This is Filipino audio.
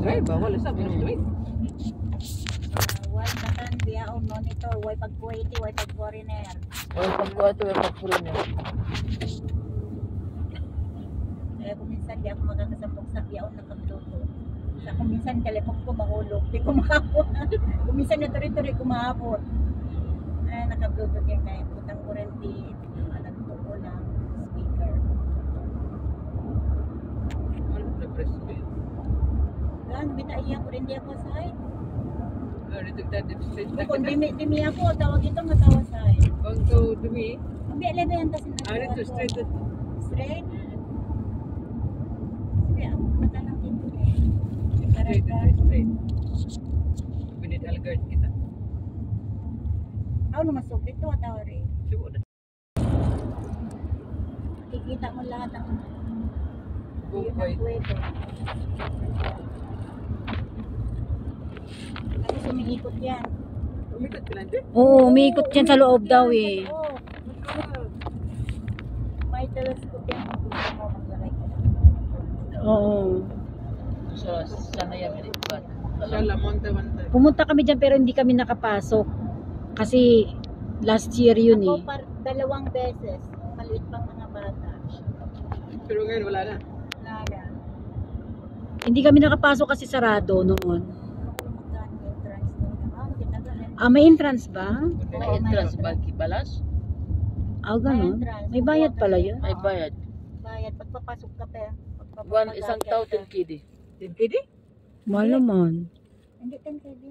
Ay, bawal sa street. Why takan dia monitor, why pag-kuwaiti, why pag-foreigner. Ay, pagkuha ito, ay pagkuha niya. Kaya kung minsan di ako makakasambok sa biyaon ng kapluto. Sa kung minsan telepon ko mahulog, di ko makapot. Kung minsan na tuloy-tuloy ko mahapot. Ay, nakabluto yan kaya putang kurente. Nagto ko ng speaker. Ano na press ko yun? Gan, bitaiya ko rin di ako side. Dito tayo straight na Kung kita. dimi ako, tawag ito nga tawa side. Kung to dumi, Mabi-alebe yan tasin na dito straight. Straight? Sige, ako matalang dito eh. Straight. Binit algard kita. Ako namasok dito, tawa rin. Subo na. Kikita mo lahat ang Bukay. kwento. Kasi sumiikot yan. Umikot ka lang din. Oo, umiikot yan sa loob daw eh. Oo. May telescope yan kung gusto mo maglagay ka lang. Oo. Sana yan ba? Sala, monte. Pumunta kami dyan pero hindi kami nakapasok. Kasi last year yun eh. Ako dalawang beses. Maliit pang mga bata. Pero ngayon wala na. Nada. Hindi kami nakapasok kasi sarado noon. Magkano entrance doon? Ginagalan. Ah, may entrance ba? May entrance ba? Balas? Ah, ganun. May bayad pala yun. May bayad. Bayad. Pagpapasok ka pa. Isang tao, 10 kidi. Hindi? Mahal naman. Hindi 10 kb.